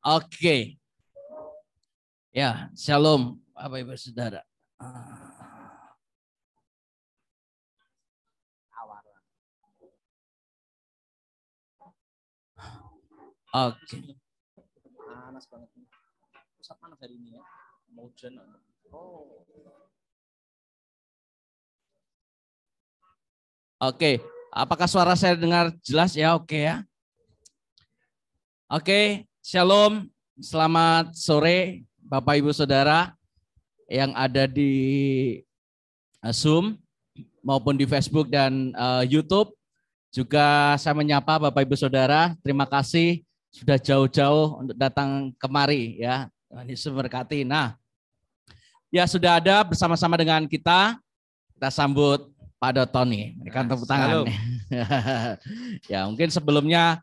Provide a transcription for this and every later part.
Oke. Ya, shalom Bapak Ibu Saudara. Oke. Panas banget. Pusat panas hari ini ya. Mau hujan. Oh. Oke, apakah suara saya dengar jelas ya? Oke ya. Oke, shalom. Selamat sore Bapak Ibu Saudara yang ada di Zoom maupun di Facebook dan YouTube. Juga saya menyapa Bapak Ibu Saudara, terima kasih sudah jauh-jauh untuk datang kemari ya. Tuhan Yesus memberkati. Nah, ya sudah ada bersama-sama dengan kita sambut Pak Dotoni. Berikan tepuk tangan. Ya, mungkin sebelumnya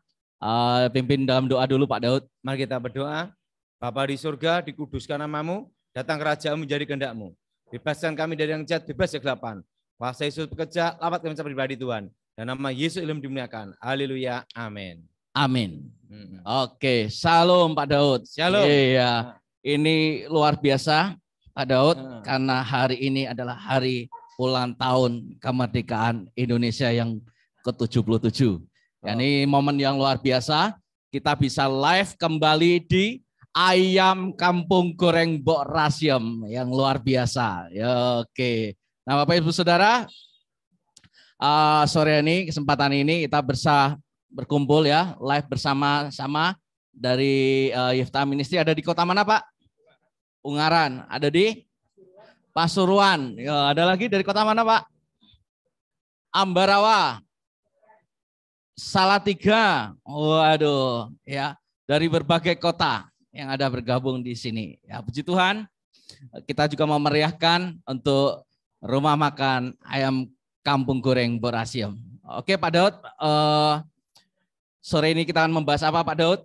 pimpin dalam doa dulu Pak Daud. Mari kita berdoa. Bapa di surga, dikuduskan namamu, datang kerajaan menjadi kehendak-mu. Bebaskan kami dari yang jahat, bebas dari kegelapan. Kuasa Yesus bekerja, lapat kami sampai pribadi Tuhan. Dan nama Yesus ilmu dimuliakan. Haleluya. Amin. Amin. Oke, shalom Pak Daud. Shalom. Iya, ini luar biasa Pak Daud karena hari ini adalah hari ulang tahun kemerdekaan Indonesia yang ke-77. Ini momen yang luar biasa. Kita bisa live kembali di Ayam Kampung Goreng Mbok Rasiem yang luar biasa. Ya, oke. Nah, Bapak Ibu Saudara, sore ini kesempatan ini kita berkumpul ya live bersama-sama dari Yifta Ministry. Ada di kota mana Pak? Ungaran. Ada di Pasuruan. Ya, ada lagi dari kota mana Pak? Ambarawa. Salatiga. Waduh, ya dari berbagai kota yang ada bergabung di sini. Ya, puji Tuhan. Kita juga mau meriahkan untuk rumah makan ayam Kampung Goreng Mbok Rasiem. Oke Pak Daud, sore ini kita akan membahas apa Pak Daud?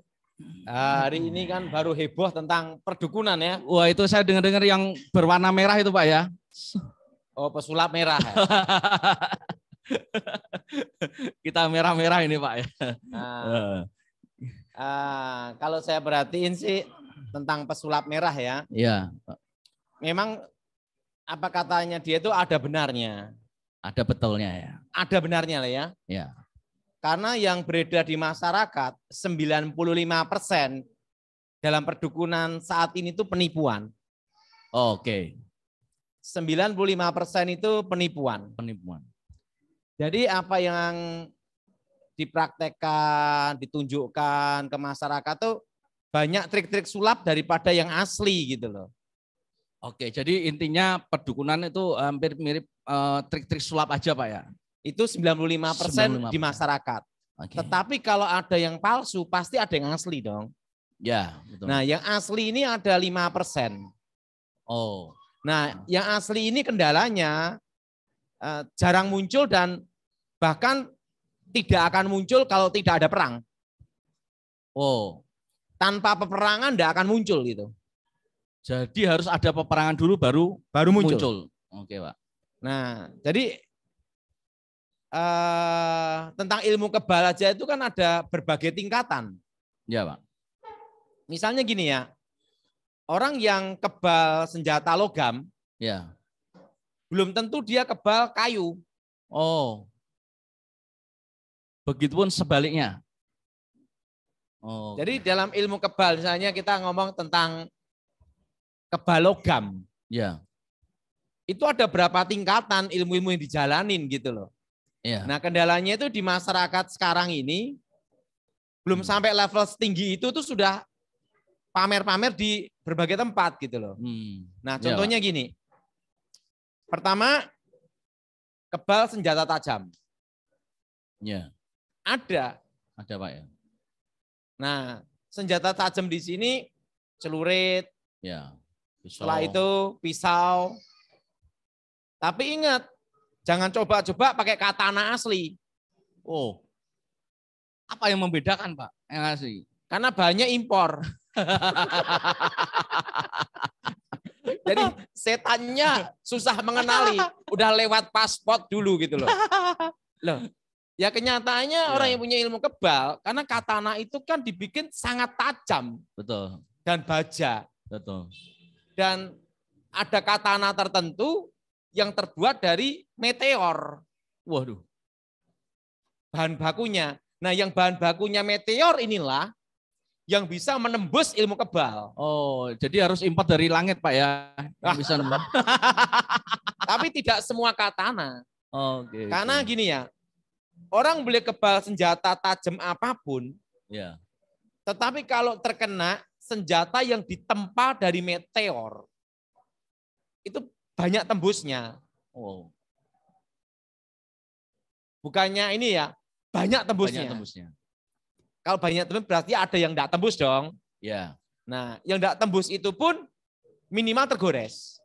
Hari ini kan baru heboh tentang perdukunan ya. Wah, itu saya dengar-dengar yang berwarna merah itu Pak ya. Oh, pesulap merah. Ya? Kita merah-merah ini Pak ya. Kalau saya perhatiin sih tentang pesulap merah ya. Iya. Memang apa katanya dia itu ada benarnya. Ada betulnya ya. Ada benarnya lah ya. Ya. Karena yang beredar di masyarakat 95% dalam perdukunan saat ini itu penipuan. Oke. 95% itu penipuan. Penipuan. Jadi apa yang dipraktekkan, ditunjukkan ke masyarakat tuh banyak trik-trik sulap daripada yang asli gitu loh. Oke, jadi intinya perdukunan itu hampir mirip trik-trik sulap aja Pak ya? Itu 95% di masyarakat. Okay. Tetapi kalau ada yang palsu, pasti ada yang asli dong. Ya, betul. Nah, yang asli ini ada 5%. Oh. Nah, yang asli ini kendalanya jarang muncul dan bahkan tidak akan muncul kalau tidak ada perang. Oh. Tanpa peperangan tidak akan muncul gitu. Jadi harus ada peperangan dulu baru muncul. Oke, Pak. Nah, jadi tentang ilmu kebal aja itu kan ada berbagai tingkatan. Ya, Pak. Misalnya gini ya, orang yang kebal senjata logam, ya, belum tentu dia kebal kayu. Oh, begitupun sebaliknya. Oh. Jadi dalam ilmu kebal, misalnya kita ngomong tentang kebal logam. Ya. Itu ada berapa tingkatan ilmu-ilmu yang dijalanin gitu loh. Ya. Nah, kendalanya itu di masyarakat sekarang ini belum sampai level setinggi itu tuh sudah pamer-pamer di berbagai tempat gitu loh. Nah, contohnya gini. Pertama, kebal senjata tajam. Ya. Ada Pak ya. Nah, senjata tajam di sini celurit. Ya. Pisau. Setelah itu pisau. Tapi ingat, jangan coba-coba pakai katana asli. Oh. Apa yang membedakan, Pak? Yang asli? Karena banyak impor. Jadi setannya susah mengenali, udah lewat paspor dulu gitu loh. Loh, Ya kenyataannya Ya. orang yang punya ilmu kebal, karena katana itu kan dibikin sangat tajam Betul. dan baja. Betul. Dan ada katana tertentu yang terbuat dari meteor. Waduh. Bahan bakunya. Nah, yang bahan bakunya meteor inilah yang bisa menembus ilmu kebal. Oh, jadi harus import dari langit, Pak ya. Yang bisa nembus. Tapi tidak semua katana. Oke. Karena gini ya, orang boleh kebal senjata tajam apapun, Ya. tetapi kalau terkena senjata yang ditempa dari meteor, itu banyak tembusnya. Oh, Bukannya ini ya, banyak tembusnya. banyak tembusnya. Kalau banyak tembus berarti ada yang tidak tembus dong. Ya. Nah, yang tidak tembus itu pun minimal tergores.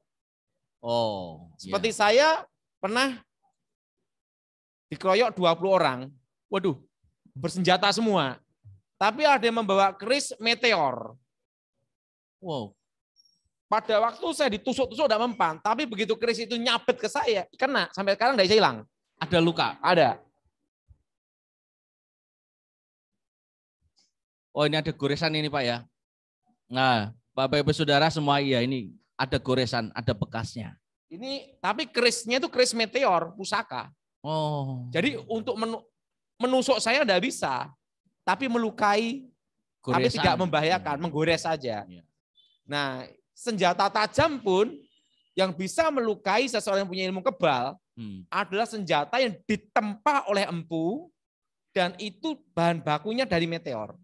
Oh, Seperti saya pernah dikeroyok 20 orang. Waduh, bersenjata semua. Tapi ada yang membawa keris meteor. wow. Pada waktu saya ditusuk-tusuk tidak mempan, tapi begitu keris itu nyabet ke saya, kena. Sampai sekarang tidak bisa hilang. Ada luka. Ada. Oh, ini ada goresan ini, Pak ya. Nah, Bapak Ibu Saudara semua, iya ini ada goresan, ada bekasnya. Ini tapi kerisnya itu keris meteor, pusaka. Oh. Jadi untuk menusuk saya tidak bisa, tapi melukai, tapi Goresan. tidak membahayakan, menggores saja. Ya. Nah, senjata tajam pun yang bisa melukai seseorang yang punya ilmu kebal adalah senjata yang ditempa oleh empu dan itu bahan bakunya dari meteor.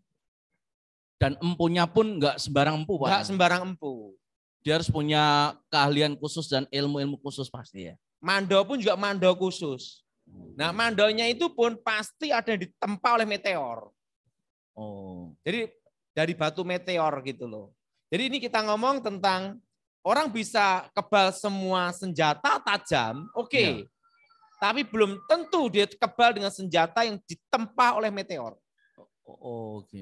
Dan empunya pun nggak sembarang empu, Pak. Enggak sembarang empu. Dia harus punya keahlian khusus dan ilmu-ilmu khusus pasti ya. Mando pun juga mando khusus. Nah, mandonya itu pun pasti ada yang ditempa oleh meteor. Oh. Jadi dari batu meteor gitu loh. Jadi ini kita ngomong tentang orang bisa kebal semua senjata tajam, oke. Ya. Tapi belum tentu dia kebal dengan senjata yang ditempa oleh meteor. Oh, oke.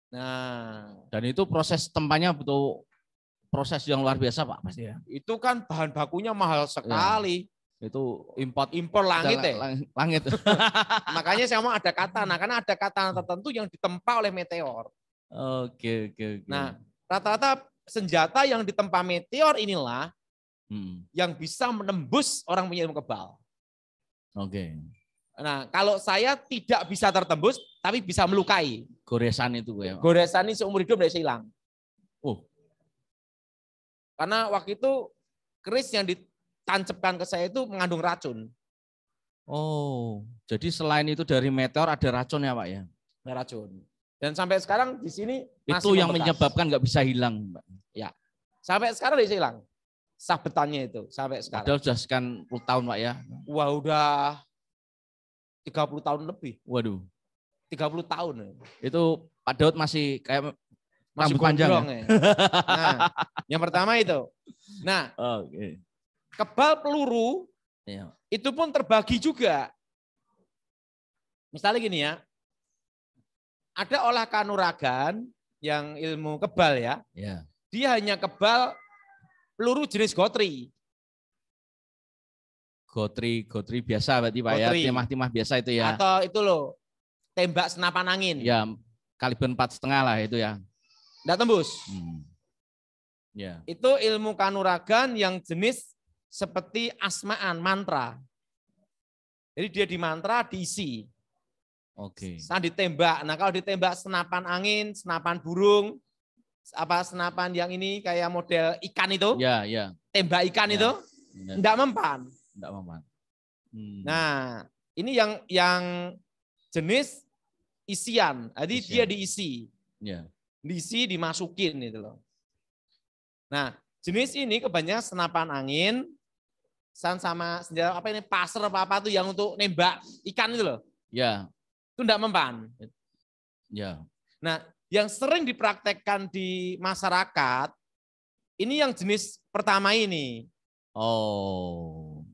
Nah, Dan itu proses tempanya betul proses yang luar biasa, Pak, pasti ya. itu kan bahan bakunya mahal sekali. Itu impor Langit ya. Langit. Makanya saya mau ada katana, karena ada katana tertentu yang ditempa oleh meteor. Oke. Nah, rata-rata senjata yang ditempa meteor inilah yang bisa menembus orang punya ilmu kebal. Oke. Nah, kalau saya tidak bisa tertembus, tapi bisa melukai. Goresan itu ya. Goresan ini seumur hidup tidak bisa hilang. Oh. Karena waktu itu keris yang ditancapkan ke saya itu mengandung racun. Oh, jadi selain itu dari meteor ada racun ya, Pak ya? Ada racun. Dan sampai sekarang di sini masih itu yang membekas. menyebabkan nggak bisa hilang, Pak. Ya. Sampai sekarang tidak bisa hilang. Sabetannya itu sampai sekarang. Padahal sudah sekian puluh tahun, Pak ya. Wah, udah 30 tahun lebih. Waduh. 30 tahun. Itu Pak Daud masih kayak Masih rambut panjang gondrong ya? ya. Nah, yang pertama itu. Nah, Oke. kebal peluru Ya. itu pun terbagi juga. Misalnya gini ya, ada olah kanuragan yang ilmu kebal ya, Ya. dia hanya kebal peluru jenis gotri. Gotri biasa berarti Pak ya, Gotri. timah-timah biasa itu ya. Atau itu loh, tembak senapan angin. Ya, kaliber 4,5 lah itu ya. Nggak tembus. Ya. Itu ilmu kanuragan yang jenis seperti asmaan, mantra. Jadi dia di mantra diisi. Oke. Saat ditembak. Nah, kalau ditembak senapan angin, senapan burung, apa senapan yang ini kayak model ikan itu, Ya. tembak ikan Ya. itu, Ya. enggak mempan. Enggak mempan. Nah, ini yang jenis isian. Jadi Isian. dia diisi. Ya. Diisi, dimasukin itu loh. Nah, jenis ini kebanyakan senapan angin, sama senjata apa ini, pasir apa tuh yang untuk nembak ikan itu loh. Ya. Itu enggak mempan. Ya. Nah, yang sering dipraktekkan di masyarakat, ini yang jenis pertama ini. Oh.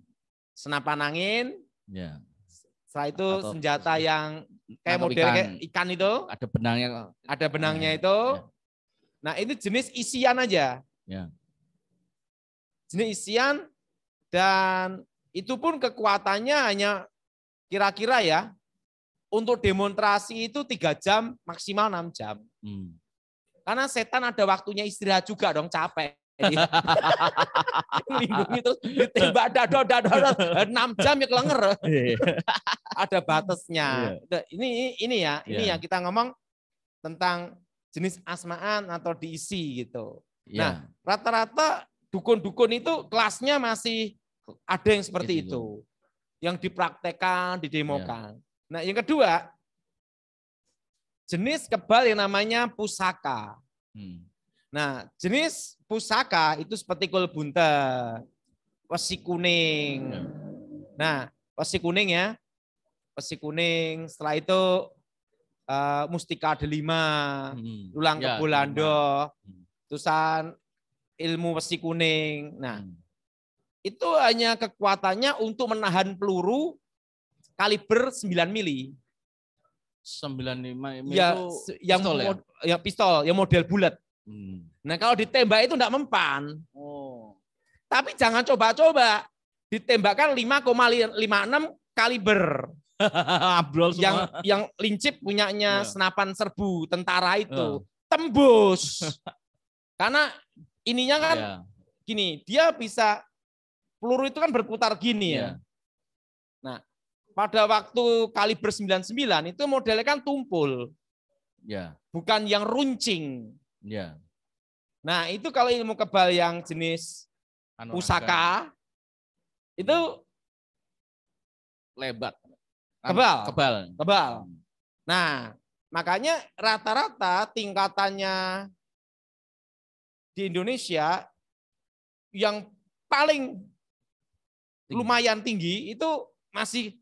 Senapan angin, Ya. setelah itu Atau senjata yang kayak nangkap model kayak ikan itu, Ada benangnya. ada benangnya itu. Ya. Nah, ini jenis isian aja. Ya. Jenis isian dan itu pun kekuatannya hanya kira-kira ya untuk demonstrasi itu 3 jam maksimal 6 jam. Karena setan ada waktunya istirahat juga dong, capek. Lindungi terus ditembak dada 6 jam ya kelenger. Ada batasnya. Ini yang kita ngomong tentang jenis asmaan atau diisi gitu. Nah, rata-rata dukun-dukun itu kelasnya masih ada yang seperti itu. Yang dipraktekkan, didemokan. Nah, yang kedua, jenis kebal yang namanya pusaka. Nah, jenis pusaka itu seperti kul buntet, wesi kuning. Nah, wesi kuning ya. Wesi kuning, setelah itu mustika delima, lulang kebulando, terusan ilmu wesi kuning. Nah, itu hanya kekuatannya untuk menahan peluru kaliber 9 mili. 95 ya, itu yang pistol ya? Pistol, yang model bulat. Nah, kalau ditembak itu enggak mempan. Tapi jangan coba-coba. Ditembakkan 5,56 kaliber. yang lincip punyanya senapan serbu tentara itu. Tembus. Karena ininya kan gini, dia bisa, peluru itu kan berputar gini ya. Nah, pada waktu kaliber 99 itu modelnya kan tumpul. Bukan yang runcing. Nah, itu kalau ilmu kebal yang jenis pusaka itu lebat. Kebal. Nah, makanya rata-rata tingkatannya di Indonesia yang paling lumayan tinggi itu masih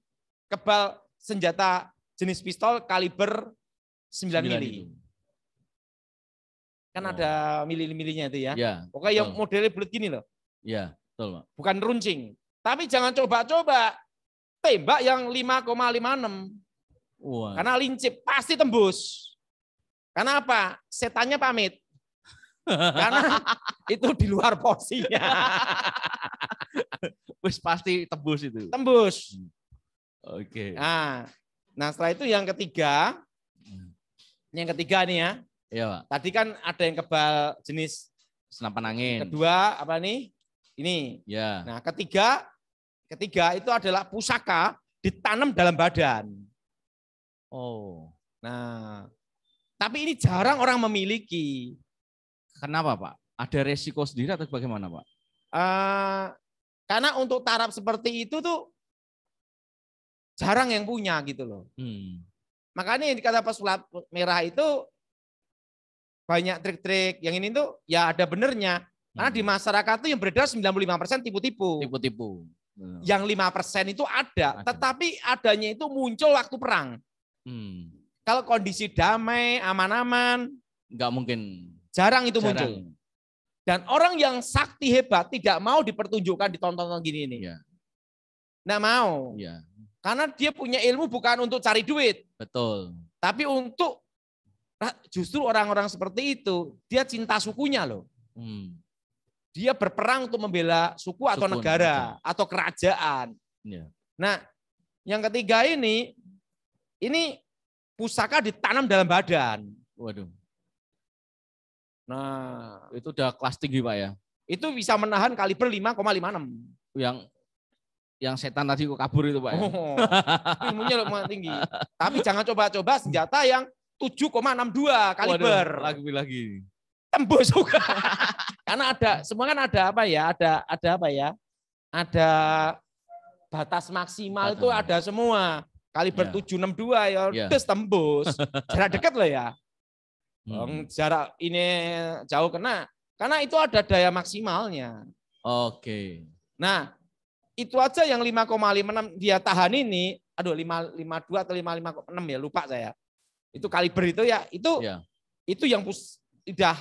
kebal senjata jenis pistol kaliber 9 mili. Kan ada mili-milinya itu ya. Pokoknya yang modelnya bulat gini loh. Betul, Pak. Bukan runcing. Tapi jangan coba-coba tembak yang 5,56. Karena lincip pasti tembus. Karena apa? Setannya pamit. Karena itu di luar porsinya. Wis pasti tembus itu. Tembus. Oke. Nah, setelah itu yang ketiga. Yang ketiga nih ya. Iya, Pak. Tadi kan ada yang kebal jenis senapan angin. Kedua apa nih? Ini. Nah, ketiga itu adalah pusaka ditanam dalam badan. Nah, tapi ini jarang orang memiliki. Kenapa, Pak? Ada resiko sendiri atau bagaimana, Pak? Karena untuk taraf seperti itu tuh jarang yang punya gitu loh. Makanya yang dikata pesulap merah itu banyak trik-trik. Yang ini tuh ya ada benernya. Karena di masyarakat tuh yang beredar 95% tipu-tipu. Yang 5% itu ada. Tetapi adanya itu muncul waktu perang. Kalau kondisi damai, aman-aman, nggak mungkin. Jarang itu muncul. Dan orang yang sakti hebat tidak mau dipertunjukkan di tontonan gini ini. Nggak mau. Karena dia punya ilmu bukan untuk cari duit. Betul. Tapi untuk, justru orang-orang seperti itu, dia cinta sukunya loh. Dia berperang untuk membela suku atau negara atau kerajaan. Nah, yang ketiga ini pusaka ditanam dalam badan. Waduh. Nah, itu udah kelas tinggi, Pak ya. Itu bisa menahan kaliber 5,56. Yang setan tadi kok kabur itu, Pak ya. Ilmunya lumayan tinggi. Tapi jangan coba-coba senjata yang 7,62 kaliber. Waduh, lagi. Tembus juga. Karena semua kan ada apa ya? Ada batas maksimal itu ada semua. Kaliber 762 ya, tembus. Jarak dekat loh ya. Jarak ini jauh kena. Karena itu ada daya maksimalnya. Nah, itu aja yang 5,56 dia tahan ini. 552 atau 556 ya, lupa saya. Itu kaliber itu ya, itu yang udah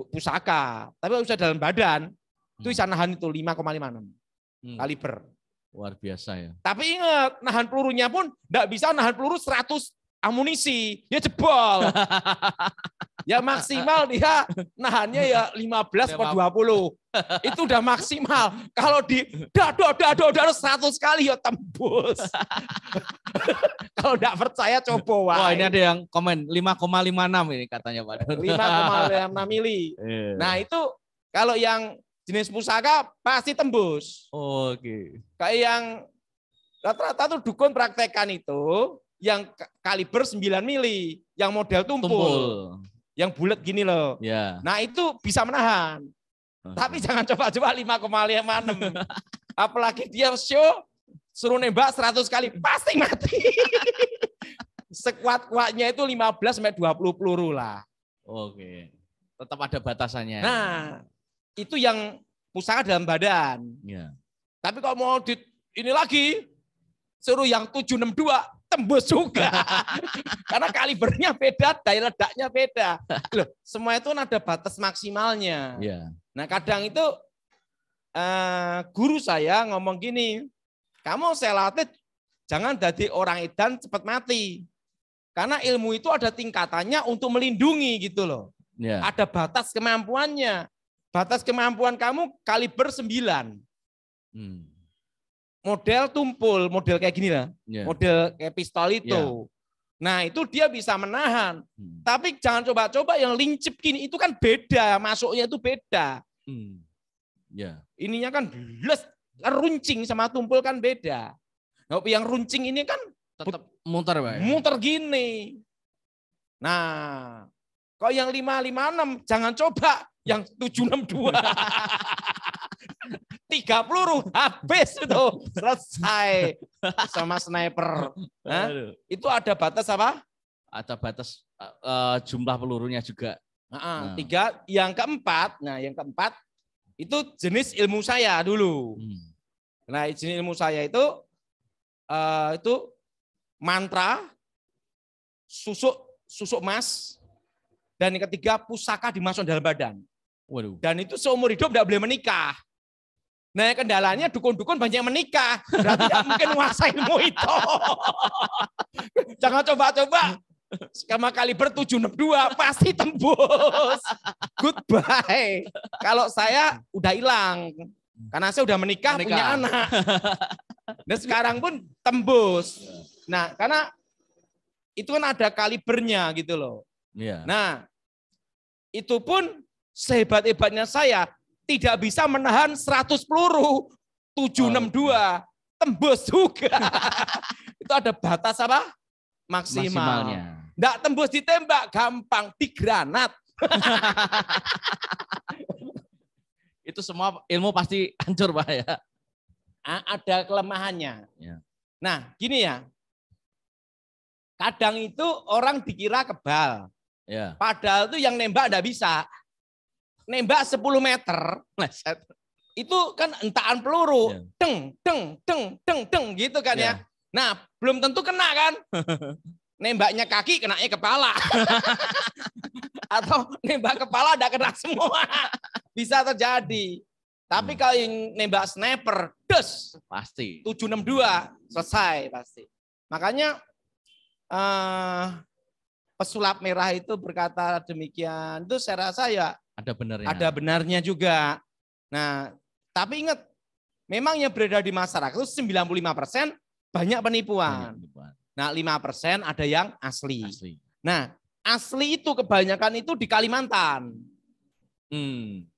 pusaka, tapi kalau sudah dalam badan itu bisa nahan itu 5,56 kaliber. Luar biasa ya. Tapi ingat, nahan pelurunya pun enggak bisa nahan peluru 100 amunisi. Dia jebol. Ya maksimal dia nahannya ya 15 per 20. Itu udah maksimal. Kalau di dado 100 kali ya tembus. Kalau enggak percaya coba wae. Wah, ini ada yang komen 5,56 ini katanya Pak. 5,56 mili. Nah, itu kalau yang jenis pusaka pasti tembus. Oke. Kayak yang rata-rata tuh dukun praktekan itu yang kaliber 9 mili, yang model tumpul. Yang bulat gini loh. Ya. Nah, itu bisa menahan. Tapi jangan coba-coba 5,56. Apalagi dia show suruh nembak 100 kali pasti mati. Sekuat-kuatnya itu 15 sampai 20 peluru lah. Oke. Tetap ada batasannya. Nah, itu yang pusaka dalam badan. Ya. Tapi kalau mau ini lagi suruh yang 762 tembus juga. Karena kalibernya beda, daya ledaknya beda. Loh, semua itu ada batas maksimalnya. Ya. Nah, kadang itu guru saya ngomong gini, kamu saya latih jangan jadi orang edan cepat mati. Karena ilmu itu ada tingkatannya untuk melindungi gitu loh. Ya. Ada batas kemampuannya. Batas kemampuan kamu kaliber 9. Model tumpul, model kayak gini lah. Yeah. Model kayak pistol itu. Yeah. Nah, itu dia bisa menahan. Tapi jangan coba-coba yang lincip gini, itu kan beda, masuknya itu beda. Yeah. Ininya kan runcing sama tumpul kan beda. Nah, yang runcing ini kan tetap muter, Pak. Muter gini. Nah, kalau yang 556 jangan coba yang 762. 3 peluru habis itu selesai sama sniper. Nah, itu ada batas apa? Ada batas jumlah pelurunya juga. Nah. 3, yang keempat. Nah, yang keempat itu jenis ilmu saya dulu. Nah, jenis ilmu saya itu mantra, susuk emas, dan yang ketiga pusaka dimasukkan dalam badan. Waduh. Dan itu seumur hidup tidak boleh menikah. Nah, kendalanya dukun-dukun banyak menikah. Berarti tidak mungkin menguasai ilmu itu. Jangan coba-coba. Sama kaliber 762 pasti tembus. Goodbye. Kalau saya udah hilang. Karena saya udah menikah. Punya anak. Dan sekarang pun tembus. Nah, karena itu kan ada kalibernya gitu loh. Yeah. Nah, itu pun sehebat-hebatnya saya tidak bisa menahan 100 peluru. 762 tembus juga. Itu ada batas apa? Maksimalnya. Nggak tembus ditembak, gampang digranat. Itu semua ilmu pasti hancur, Pak ya. Ada kelemahannya. Ya. Nah, gini ya. Kadang itu orang dikira kebal. Ya. Padahal itu yang nembak enggak bisa. Nembak 10 meter, itu kan entaan peluru, ya. Deng, gitu kan ya. Nah, belum tentu kena kan. Nembaknya kaki, kenanya kepala. Atau nembak kepala enggak kena semua. Bisa terjadi. Tapi kalau yang nembak sniper, des, pasti. 762, selesai pasti. Makanya pesulap merah itu berkata demikian, itu saya rasa ya ada benarnya. Ada benarnya juga. Nah, tapi ingat, memang yang beredar di masyarakat itu 95% banyak penipuan. Nah, 5% ada yang asli. Nah, asli itu kebanyakan itu di Kalimantan.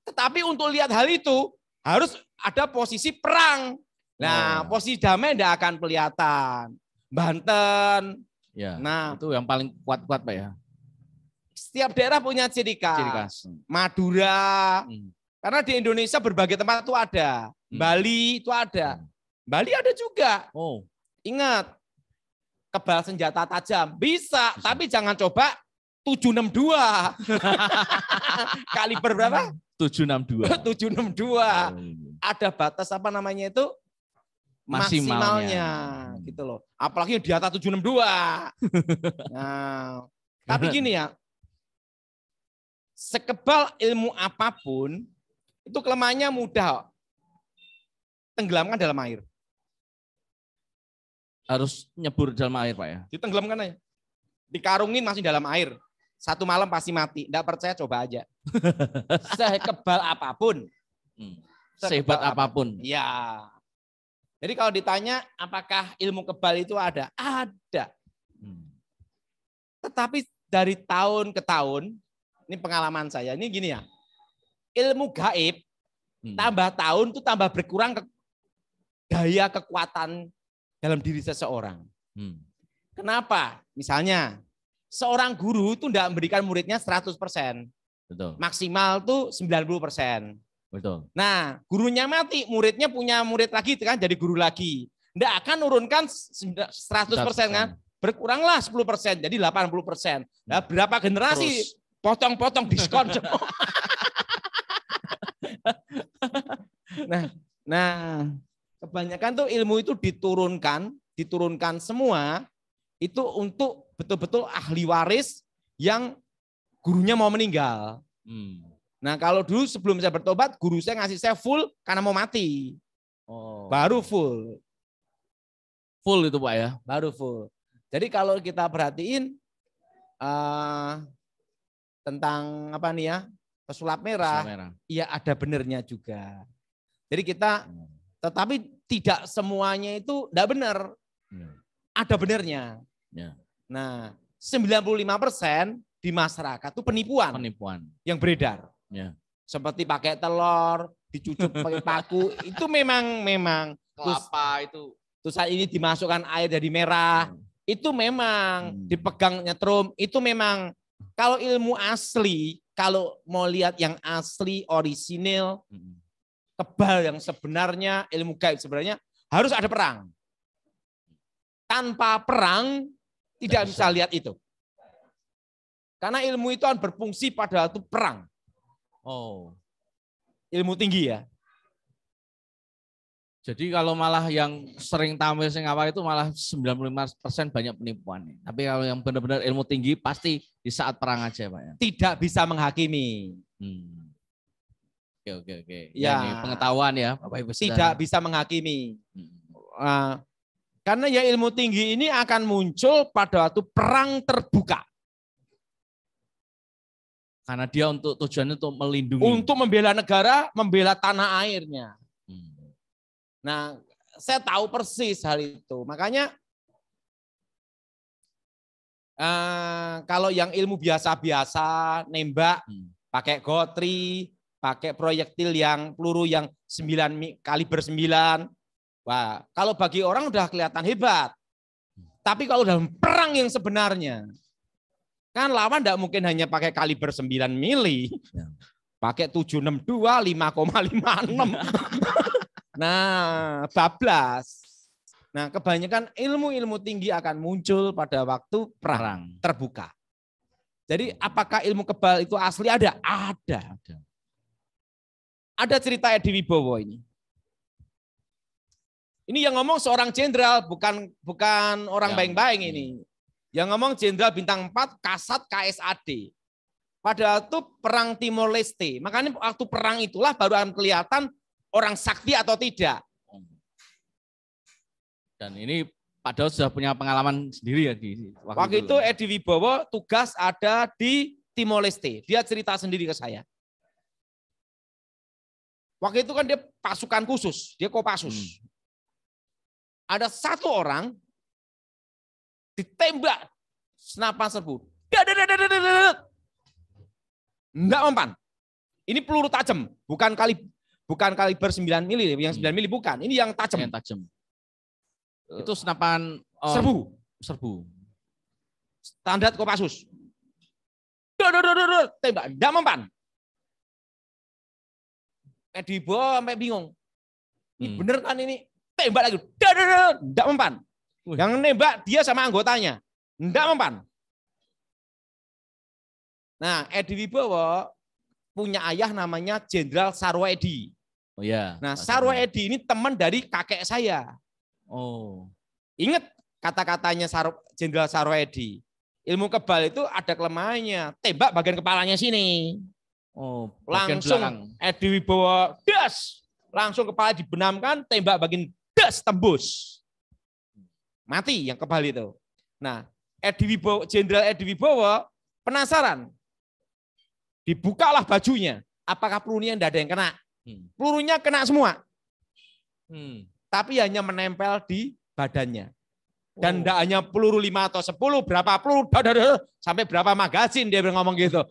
Tetapi untuk lihat hal itu harus ada posisi perang. Nah, posisi damai tidak akan kelihatan. Banten. Ya, nah, itu yang paling kuat-kuat, Pak ya. Setiap daerah punya ciri khas. Madura. Karena di Indonesia berbagai tempat itu ada. Bali itu ada. Bali ada juga. Ingat, kebal senjata tajam. Bisa, tapi jangan coba 762. Kaliber berapa? 762. 762. Ada batas apa namanya itu? Maksimalnya. Gitu loh. Apalagi di atas 762. Nah, tapi gini ya. Sekebal ilmu apapun, itu kelemahannya mudah tenggelamkan dalam air. Harus nyebur dalam air, Pak ya? Ditenggelamkan aja. Dikarungin masih dalam air. 1 malam pasti mati. Nggak percaya coba aja. Sekebal apapun. Sehebat apapun. Ya. Jadi kalau ditanya apakah ilmu kebal itu ada? Ada. Tetapi dari tahun ke tahun, ini pengalaman saya, ini gini ya. Ilmu gaib tambah tahun itu tambah berkurang daya kekuatan dalam diri seseorang. Kenapa? Misalnya, seorang guru itu tidak memberikan muridnya 100%. Betul. Maksimal tuh 90%. Betul. Nah, gurunya mati, muridnya punya murid lagi kan jadi guru lagi. Tidak akan nurunkan 100% kan? Berkuranglah 10%, jadi 80%. Nah, berapa generasi potong-potong diskon semua. Nah, kebanyakan tuh ilmu itu diturunkan semua itu untuk betul-betul ahli waris yang gurunya mau meninggal. Nah kalau dulu sebelum saya bertobat, guru saya ngasih saya full karena mau mati. Baru full. Full itu Pak ya? Baru full. Jadi kalau kita perhatiin tentang apa nih ya, pesulap merah, iya ada benernya juga. Jadi kita, tetapi tidak semuanya itu tidak benar. Ada benernya. Nah, 95% di masyarakat itu penipuan yang beredar. Seperti pakai telur, dicucuk pakai paku, itu memang kelapa itu. Terus saat ini dimasukkan air jadi merah, itu memang dipegang nyetrum, itu memang kalau ilmu asli, kalau mau lihat yang asli, orisinil, kebal yang sebenarnya, ilmu gaib sebenarnya harus ada perang. Tanpa perang tidak bisa lihat itu. Karena ilmu itu kan berfungsi pada waktu perang. Ilmu tinggi ya. Jadi kalau malah yang sering tampil sing awal itu malah 95% banyak penipuan. Tapi kalau yang benar-benar ilmu tinggi pasti di saat perang aja Pak ya. Tidak bisa menghakimi. Oke. Ya, ini pengetahuan ya Bapak Ibu Saudara. Tidak bisa menghakimi. Karena ya ilmu tinggi ini akan muncul pada waktu perang terbuka. Karena dia untuk tujuannya untuk melindungi. Untuk membela negara, membela tanah airnya. Nah, saya tahu persis hal itu. Makanya kalau yang ilmu biasa-biasa, nembak, pakai gotri, pakai proyektil yang peluru yang kaliber 9. Wah, kalau bagi orang udah kelihatan hebat. Tapi kalau dalam perang yang sebenarnya, kan lawan tidak mungkin hanya pakai kaliber 9 mili. Pakai 762, 5,56. Nah, bablas. Nah, kebanyakan ilmu-ilmu tinggi akan muncul pada waktu perang terbuka. Jadi apakah ilmu kebal itu asli? Ada. Ada cerita Edi Wibowo ini. Ini yang ngomong seorang jenderal, bukan orang baik-baik ini. Yang ngomong jenderal bintang 4 Kasat KSAD. Pada waktu perang Timor Leste. Makanya waktu perang itulah baru akan kelihatan orang sakti atau tidak. Dan ini padahal sudah punya pengalaman sendiri ya di waktu itu. Edi Wibowo tugas ada di Timor Leste. Dia cerita sendiri ke saya. Waktu itu kan dia pasukan khusus, dia Kopassus. Ada satu orang ditembak senapan serbu. Enggak mempan. Ini peluru tajam, bukan kaliber 9 mili, yang 9 mili bukan. Ini yang tajam. Yang tajam. Itu senapan serbu. Standar Kopassus. Tembak, enggak mempan. Edi Wibowo sampai bingung. Ini bener kan ini? Tembak lagi. Enggak mempan. Yang nembak dia sama anggotanya. Enggak mempan. Nah, Edi Wibowo punya ayah namanya Jenderal Sarwoedi. Oh ya. Nah, Sarwoedi ini teman dari kakek saya. Ingat kata-katanya Jenderal Sarwoedi. Ilmu kebal itu ada kelemahannya. Tembak bagian kepalanya sini. Langsung Edi Wibowo das. Langsung kepala dibenamkan, tembak bagian das tembus. Mati yang kebal itu. Nah, Jenderal Edi Wibowo Penasaran? Dibukalah bajunya. Apakah pelurunya tidak ada yang kena? Pelurunya kena semua. Tapi hanya menempel di badannya. Dan tidak hanya peluru 5 atau 10, berapa peluru, sampai berapa magazin dia ngomong gitu.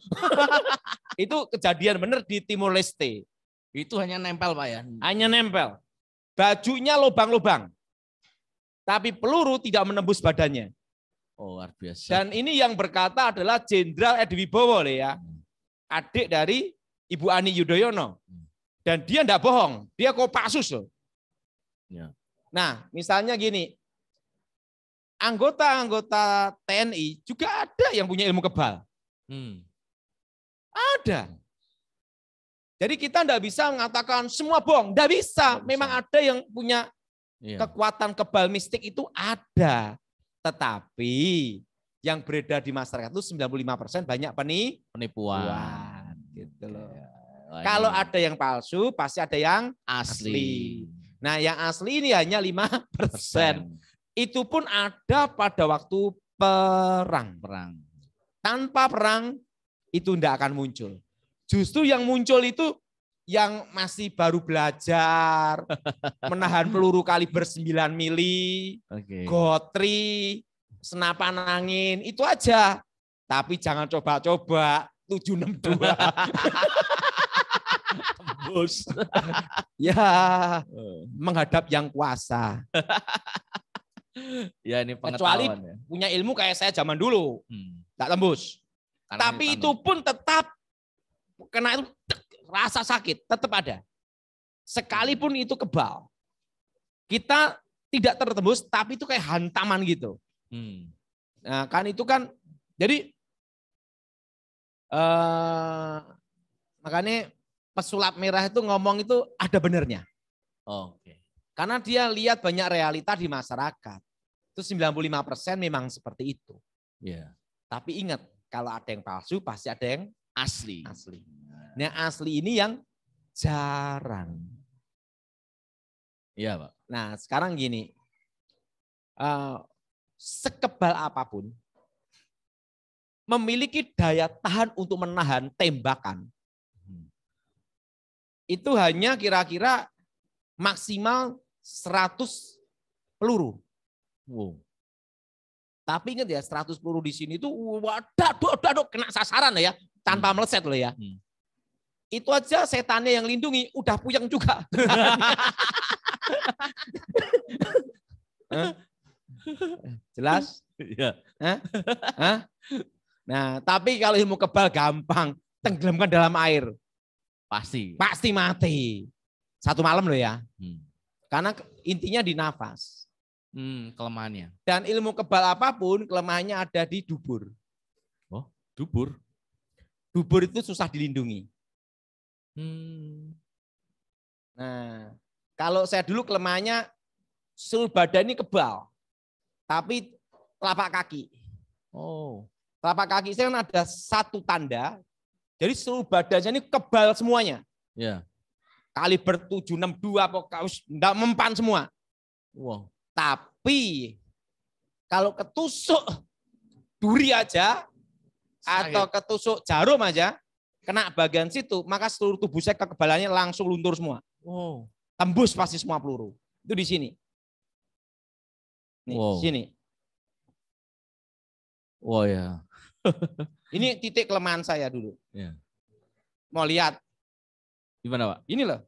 Itu kejadian benar di Timur Leste. Itu hanya nempel Pak ya? Hanya nempel. Bajunya lubang-lubang. Tapi peluru tidak menembus badannya. Oh, luar biasa. Dan ini yang berkata adalah Jenderal Edi Wibowo ya. Adik dari Ibu Ani Yudhoyono. Dan dia tidak bohong, dia Kopassus loh. Ya. Nah, misalnya gini, anggota-anggota TNI juga ada yang punya ilmu kebal. Ada. Jadi kita tidak bisa mengatakan semua bohong, tidak bisa. Memang ada yang punya kekuatan kebal mistik itu ada. Tetapi yang beredar di masyarakat itu 95% banyak penipuan. Gitu loh. Kalau ada yang palsu, pasti ada yang asli. Nah, yang asli ini hanya 5%. Itu pun ada pada waktu perang. Tanpa perang, itu tidak akan muncul. Justru yang muncul itu yang masih baru belajar, menahan peluru kaliber 9 mili, gotri, senapan angin, itu aja. Tapi jangan coba-coba 762. Tembus. Ya, menghadap yang kuasa. Ya, ini kecuali ya. Punya ilmu kayak saya zaman dulu. Tak tembus. Karena tapi itu pun tetap kena itu rasa sakit tetap ada. Sekalipun itu kebal. Kita tidak tertembus tapi itu kayak hantaman gitu. Nah, kan itu kan jadi makanya pesulap merah itu ngomong itu ada benernya. Karena dia lihat banyak realita di masyarakat. Itu 95% memang seperti itu. Tapi ingat, kalau ada yang palsu pasti ada yang asli. Nah, asli ini yang jarang. Iya, Pak. Nah, sekarang gini. Sekebal apapun memiliki daya tahan untuk menahan tembakan. Itu hanya kira-kira maksimal 100 peluru. Tapi ingat ya, 100 peluru di sini itu waduh, kena sasaran ya, tanpa meleset loh ya. Itu aja setannya yang lindungi udah puyeng juga. Jelas? Iya. Nah, tapi kalau ilmu kebal gampang, tenggelamkan dalam air. Pasti mati. Satu malam loh ya. Karena intinya di nafas. Kelemahannya. Dan ilmu kebal apapun, kelemahannya ada di dubur. Oh, dubur? Dubur itu susah dilindungi. Nah, kalau saya dulu kelemahannya seluruh badan ini kebal. Tapi telapak kaki. Telapak kaki saya kan ada satu tanda. Jadi seluruh badannya ini kebal semuanya. Kaliber 762 pokoknya enggak mempan semua. Tapi kalau ketusuk duri aja atau ketusuk jarum aja kena bagian situ, maka seluruh tubuh saya kekebalannya langsung luntur semua. Tembus pasti semua peluru. Itu di sini. Nih, sini. Ya. Ini titik kelemahan saya dulu. Mau lihat? Gimana, Pak? Ini loh.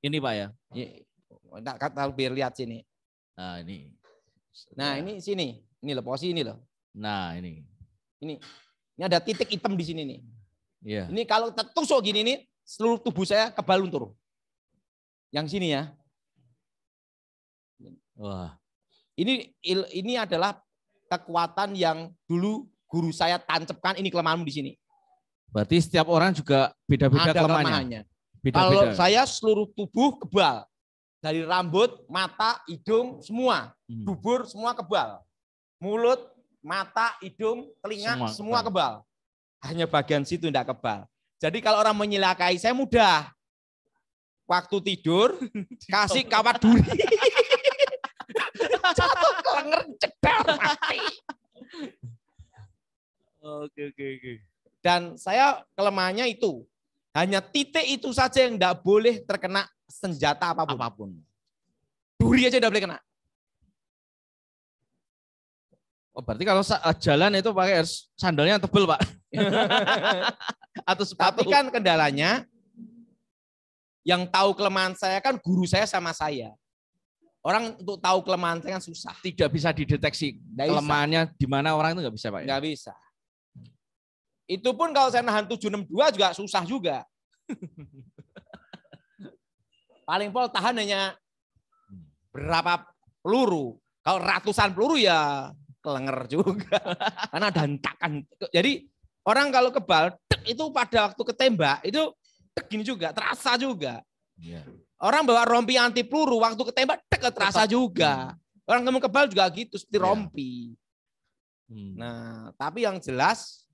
Ini, Pak ya? Enggak kata biar lihat sini. Nah, ini. Nah, ini sini. Ini loh, posisi ini loh. Nah, ini. Ini ada titik hitam di sini nih. Iya. Ini kalau tertusuk gini nih, seluruh tubuh saya kebal luntur. Yang sini ya. Wah. Ini adalah kekuatan yang dulu guru saya tancapkan, ini kelemahanmu di sini. Berarti setiap orang juga beda-beda kelemahannya. Kalau saya seluruh tubuh kebal. Dari rambut, mata, hidung, semua. Dubur, semua kebal. Mulut, mata, hidung, telinga, semua kebal. Hanya bagian situ tidak kebal. Jadi kalau orang menyelakai saya mudah. Waktu tidur, kasih kawat duri. Jatuh ke lenger, cedar, mati. Dan saya kelemahannya itu. Hanya titik itu saja yang tidak boleh terkena senjata apapun. Duri aja tidak boleh kena. Oh, berarti kalau jalan itu pakai sandalnya tebel, Pak. Atau sepatu. Tapi kan kendalanya, yang tahu kelemahan saya kan guru saya sama saya. Orang untuk tahu kelemahan saya kan susah. Tidak bisa dideteksi kelemahannya di mana orang itu nggak bisa, Pak. Nggak bisa. Itu pun kalau saya nahan 762 juga susah juga. Paling pol tahan hanya berapa peluru. Kalau ratusan peluru ya kelenger juga. Karena ada hentakan. Jadi orang kalau kebal, itu pada waktu ketembak, itu gini juga, terasa juga. Ya. Orang bawa rompi anti peluru, waktu ketembak, terasa juga. Orang kamu kebal juga gitu, seperti rompi. Nah, tapi yang jelas,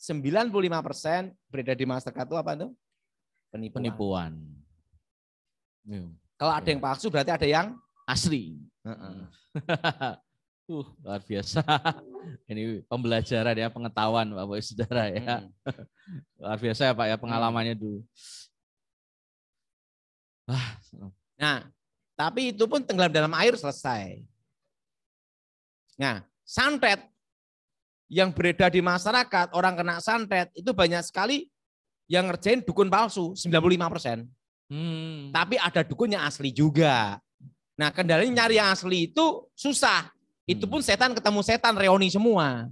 95% beredar di masyarakat itu apa tuh? Penipuan. Kalau ada yang palsu berarti ada yang asli. Luar biasa. Ini pembelajaran ya, pengetahuan Bapak Ibu Saudara ya. Luar biasa ya Pak ya pengalamannya dulu. Nah, tapi itu pun tenggelam dalam air selesai. Nah, santet yang beredar di masyarakat, orang kena santet, itu banyak sekali yang ngerjain dukun palsu, 95%. Tapi ada dukunnya asli juga. Nah, kendalanya nyari yang asli itu susah. Itu pun setan ketemu setan, reuni semua.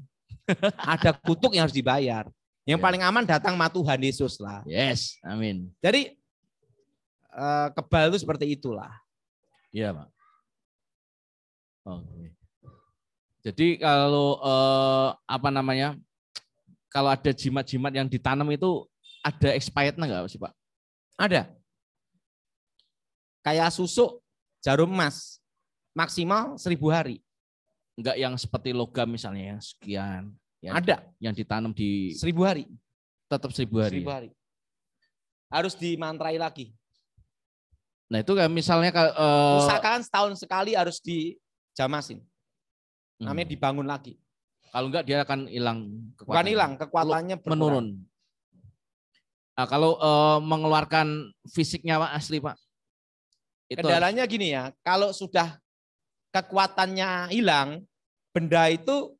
Ada kutuk yang harus dibayar. Yang paling aman datang sama Tuhan Yesus lah. Yes, amin. Jadi, kebal itu seperti itulah. Iya, Pak. Oke. Jadi kalau kalau ada jimat-jimat yang ditanam itu ada expirednya nggak sih Pak? Ada. Kayak susuk jarum emas maksimal 1000 hari. Enggak yang seperti logam misalnya yang sekian. Ya, ada. Yang ditanam di 1000 hari. Tetap 1000 hari. 1000 hari. Harus dimantrai lagi. Nah itu kayak misalnya usahakan setahun sekali harus dijamasin. Namanya dibangun lagi. Kalau enggak dia akan hilang kekuatannya. Bukan hilang, kekuatannya menurun. Nah, kalau mengeluarkan fisiknya Pak asli Pak. Kendalanya gini ya, kalau sudah kekuatannya hilang, benda itu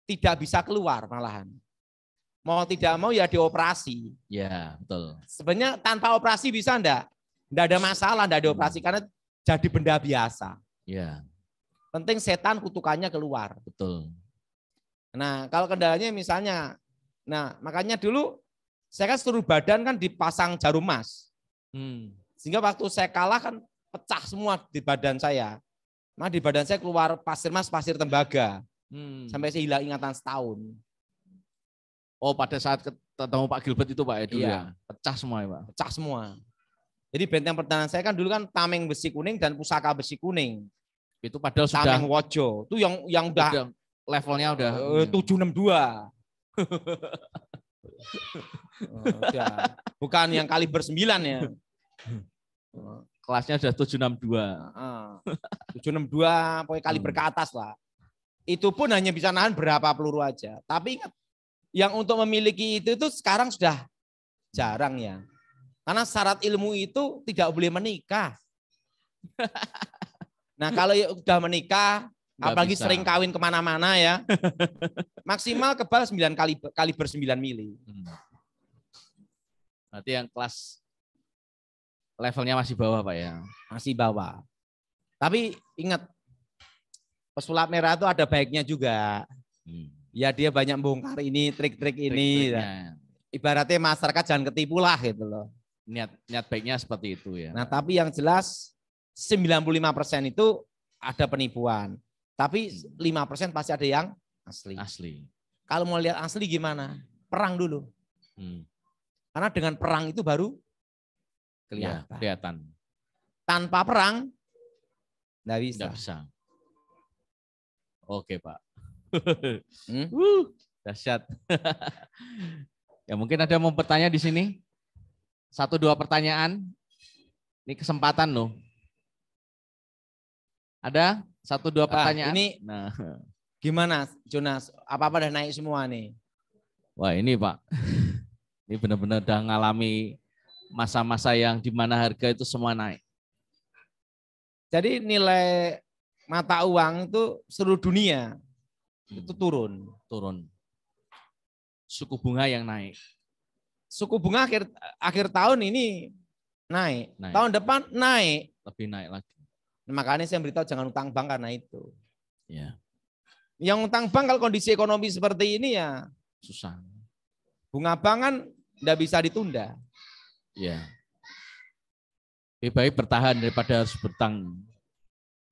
tidak bisa keluar malahan. Mau tidak mau ya dioperasi. Ya, betul. Sebenarnya tanpa operasi bisa enggak? Enggak ada masalah, enggak dioperasi karena jadi benda biasa. Ya. Penting setan kutukannya keluar. Betul. Nah, kalau kendalanya misalnya, nah makanya dulu saya kan seluruh badan kan dipasang jarum emas. Sehingga waktu saya kalah kan pecah semua di badan saya. Nah di badan saya keluar pasir emas, pasir tembaga. Sampai saya hilang ingatan setahun. Oh pada saat ketemu Pak Gilbert itu Pak ya dulu iya. Ya? Pecah semua ya Pak? Pecah semua. Jadi benteng pertahanan saya kan dulu kan tameng besi kuning dan pusaka besi kuning. Itu padahal sudah tameng wojo. Itu yang udah levelnya udah 762. Udah. Bukan yang kaliber 9 ya. Kelasnya sudah 762. 762 pokoknya kaliber ke atas lah. Itu pun hanya bisa nahan berapa peluru aja. Tapi ingat, yang untuk memiliki itu sekarang sudah jarang ya. Karena syarat ilmu itu tidak boleh menikah. Nah kalau udah menikah, nggak apalagi bisa. Sering kawin kemana-mana ya, maksimal kebal 9 kaliber 9 mili. Berarti yang kelas levelnya masih bawah Pak ya? Masih bawah. Tapi ingat, pesulap merah itu ada baiknya juga. Ya dia banyak bongkar ini, trik-trik ini. Ibaratnya masyarakat jangan ketipu lah gitu loh. Niat baiknya seperti itu ya. Nah tapi yang jelas 95% itu ada penipuan. Tapi 5% pasti ada yang asli. Kalau mau lihat asli gimana? Perang dulu. Karena dengan perang itu baru kelihatan. Tanpa perang nggak bisa. Oke Pak. Dahsyat. Ya mungkin ada mau bertanya di sini. 1-2 pertanyaan. Ini kesempatan loh. Ada 1-2 pertanyaan. Ini gimana Jonas? Apa-apa udah naik semua nih? Wah ini Pak, ini benar-benar udah ngalami masa-masa yang di mana harga itu semua naik. Jadi nilai mata uang itu seluruh dunia itu turun. Suku bunga yang naik. Suku bunga akhir tahun ini naik. Tahun depan naik. Lebih naik lagi. Makanya saya beritahu jangan utang bank karena itu. Ya. Yang utang bank kalau kondisi ekonomi seperti ini ya susah. Bunga bank kan tidak bisa ditunda. Ya. Lebih baik bertahan daripada harus bertang.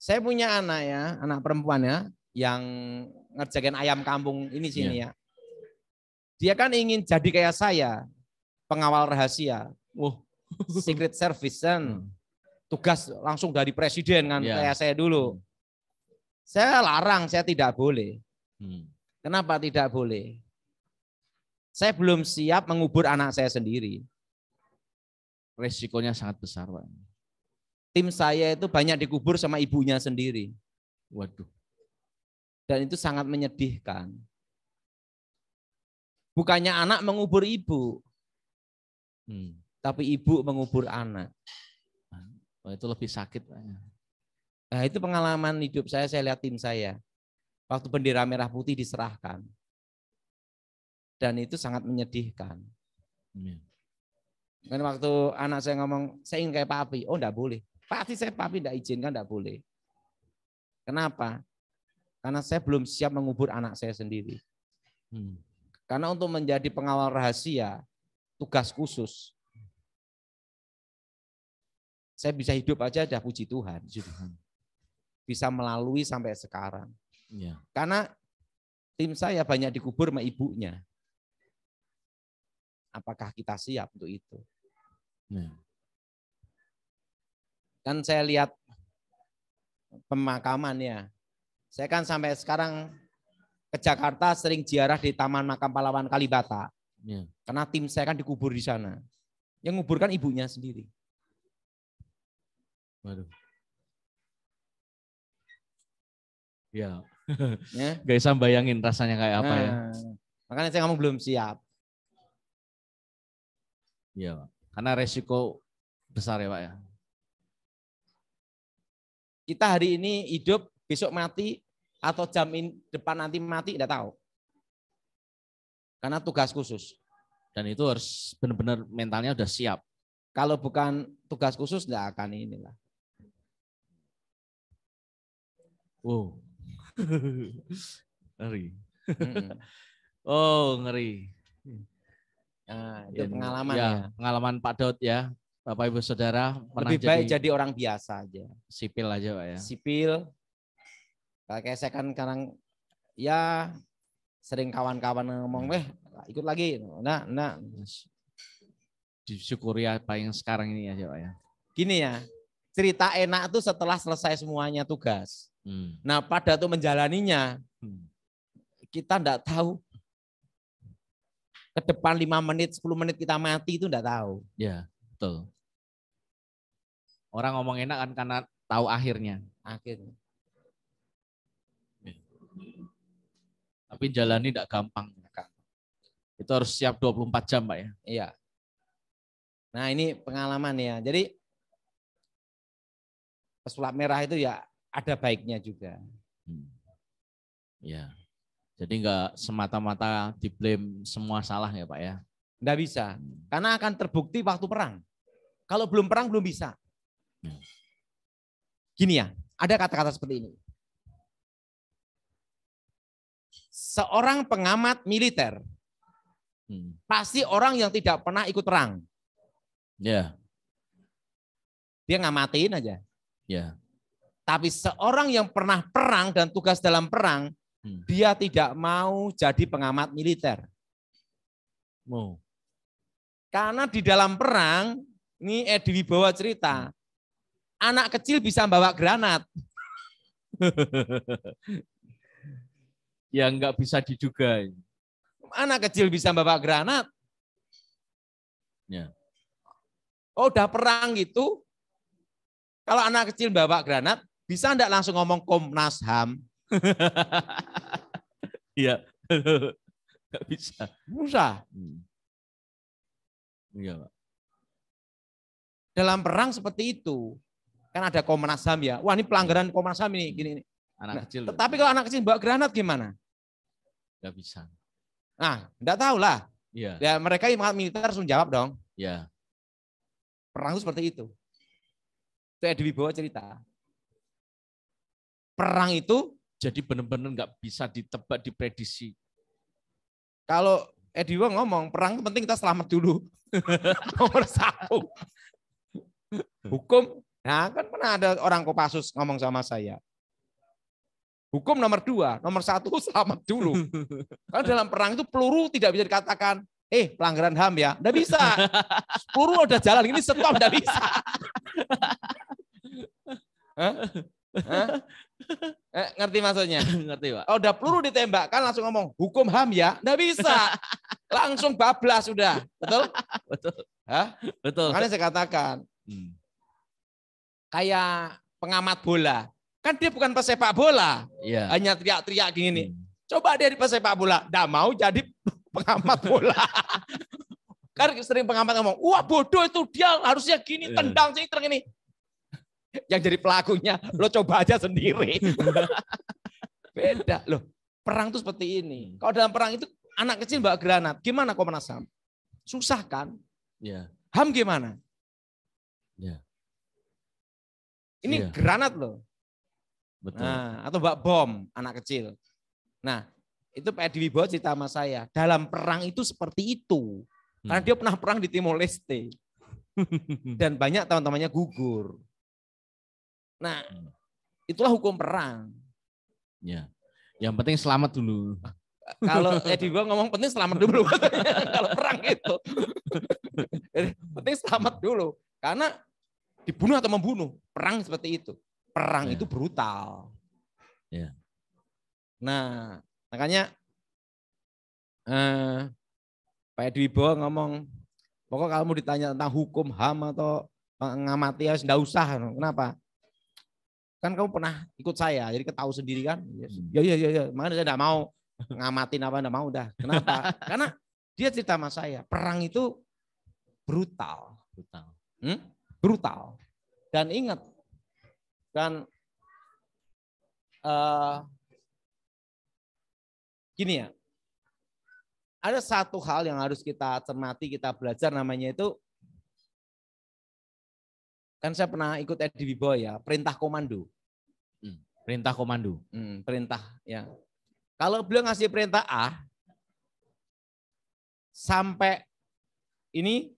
Saya punya anak ya, anak perempuan ya, yang ngerjain ayam kampung ini sini ya. Dia kan ingin jadi kayak saya, pengawal rahasia. Secret service kan. Tugas langsung dari presiden kan kayak saya dulu. Saya larang, saya tidak boleh. Kenapa tidak boleh? Saya belum siap mengubur anak saya sendiri. Resikonya sangat besar, Pak. Tim saya itu banyak dikubur sama ibunya sendiri. Waduh. Dan itu sangat menyedihkan. Bukannya anak mengubur ibu, tapi ibu mengubur anak. Oh, itu lebih sakit. Nah, itu pengalaman hidup saya lihat tim saya. Waktu bendera merah putih diserahkan. Dan itu sangat menyedihkan. Kan waktu anak saya ngomong, saya ingin kayak papi. Oh, enggak boleh. Pasti saya papi enggak izinkan, enggak boleh. Kenapa? Karena saya belum siap mengubur anak saya sendiri. Karena untuk menjadi pengawal rahasia, tugas khusus. Saya bisa hidup aja udah puji Tuhan. Bisa melalui sampai sekarang. Ya. Karena tim saya banyak dikubur sama ibunya. Apakah kita siap untuk itu? Ya. Kan saya lihat pemakamannya. Saya kan sampai sekarang ke Jakarta sering ziarah di Taman Makam Pahlawan Kalibata. Ya. Karena tim saya kan dikubur di sana. Yang nguburkan ibunya sendiri. Waduh. Ya. Gak bisa bayangin rasanya kayak apa ya. Makanya saya ngomong belum siap. Iya, karena resiko besar ya Pak ya. Kita hari ini hidup, besok mati, atau jam depan nanti mati, tidak tahu. Karena tugas khusus. Dan itu harus benar-benar mentalnya udah siap. Kalau bukan tugas khusus, tidak akan inilah. Wow. Ngeri. Oh, ngeri. Nah, itu pengalaman ya. Pengalaman Pak Daud ya. Bapak Ibu Saudara. Lebih baik jadi orang biasa aja. Sipil aja Pak ya. Sipil. Kayak saya kan sekarang ya sering kawan-kawan ngomong, ikut lagi. Nah. Disyukuri apa yang sekarang ini aja Pak ya. Gini ya, cerita enak itu setelah selesai semuanya tugas. Nah pada tuh menjalaninya, kita enggak tahu ke depan 5 menit, 10 menit kita mati itu enggak tahu. Ya, betul. Orang ngomong enak kan karena tahu akhirnya. Akhirnya. Tapi jalani enggak gampang. Itu harus siap 24 jam Pak ya. Iya. Nah ini pengalaman ya. Jadi pesulap merah itu ya ada baiknya juga. Ya. Jadi enggak semata-mata diblame semua salah ya Pak ya. Enggak bisa. Karena akan terbukti waktu perang. Kalau belum perang belum bisa. Gini ya, ada kata-kata seperti ini. Seorang pengamat militer pasti orang yang tidak pernah ikut perang. Ya. Dia ngamatin aja. Ya. Tapi seorang yang pernah perang dan tugas dalam perang, dia tidak mau jadi pengamat militer. Karena di dalam perang, ini Edi Wibowo cerita, anak kecil bisa bawa granat. Yang nggak bisa diduga. Anak kecil bisa bawa granat. Ya. Oh, udah perang gitu. Kalau anak kecil bawa granat, bisa enggak langsung ngomong Komnas HAM? Iya. Nggak bisa. Susah. Iya, Pak. Dalam perang seperti itu. Kan ada Komnas HAM ya. Wah, ini pelanggaran Komnas HAM ini gini. Anak kecil. Tetapi kalau anak kecil bawa granat gimana? Nggak bisa. Nah, enggak tahu lah. Iya. Ya mereka yang militer harus menjawab dong. Iya. Perang itu seperti itu. Itu Edi Wibowo cerita. Perang itu Jadi benar-benar nggak bisa ditebak, diprediksi. kalau Edi Wibowo ngomong, perang itu penting kita selamat dulu. Nomor 1. Hukum, nah kan pernah ada orang Kopassus ngomong sama saya. Hukum nomor 2, nomor 1 selamat dulu. Karena dalam perang itu peluru tidak bisa dikatakan, pelanggaran HAM ya. Nggak bisa. Peluru udah jalan, ini stop, nggak bisa. Hah? Ngerti maksudnya? Ngerti, Pak. Kalau udah peluru ditembakkan langsung ngomong, hukum HAM ya. Nggak bisa. Langsung bablas sudah. Betul? Betul. Hah? Betul. Makanya saya katakan, kayak pengamat bola. Kan dia bukan pesepak bola. Iya. Hanya teriak-teriak gini. Coba dia di pesepak bola. Nggak mau jadi pengamat bola. Kan sering pengamat ngomong, wah bodoh itu dia harusnya gini, tendang sini, terang ini. Yang jadi pelakunya, lo coba aja sendiri. Beda loh. Perang itu seperti ini. Kalau dalam perang itu anak kecil bawa granat, gimana Komnas HAM? Susah kan? Iya. HAM gimana? Iya. Ini granat loh. Betul. Nah, atau bawa bom anak kecil. Nah, itu Pak Edi Wibowo cerita sama saya. Dalam perang itu seperti itu. Karena dia pernah perang di Timor Leste. Dan banyak teman-temannya gugur. Nah, itulah hukum perang. Ya. Yang penting selamat dulu. Kalau Edi Wibowo ngomong penting selamat dulu. Kalau perang itu. Penting selamat dulu. Karena dibunuh atau membunuh. Perang seperti itu. Perang itu brutal. Ya. Nah, makanya Pak Edi Wibowo ngomong, pokok kamu ditanya tentang hukum HAM atau mengamati ya enggak usah. Kenapa? Kan kamu pernah ikut saya, jadi ketahui sendiri kan. Ya. Makanya saya enggak mau ngamatin apa, enggak mau udah. Kenapa? Karena dia cerita sama saya, perang itu brutal. Brutal. Dan ingat, kan gini ya, ada satu hal yang harus kita cermati, kita belajar, namanya itu, kan saya pernah ikut Edi Wibowo ya, perintah komando. Perintah komando. Perintah ya. Kalau beliau ngasih perintah A, sampai ini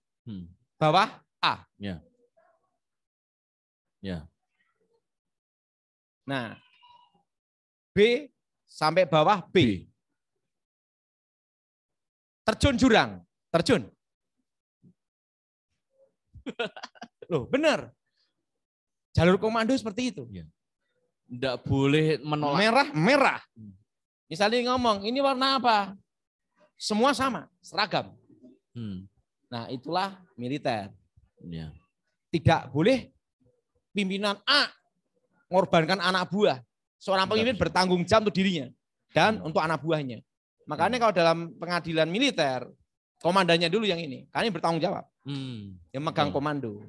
bawah A. Ya. Ya. Nah, B sampai bawah B. Terjun jurang, terjun. Loh, benar. Jalur komando seperti itu. Enggak boleh menolak. Merah. Misalnya ngomong, ini warna apa? Semua sama, seragam. Nah, itulah militer. Ya. Tidak boleh pimpinan A mengorbankan anak buah. Seorang pemimpin bertanggung jawab untuk dirinya dan untuk anak buahnya. Makanya kalau dalam pengadilan militer, komandannya dulu yang ini. Karena ini bertanggung jawab. Yang megang komando.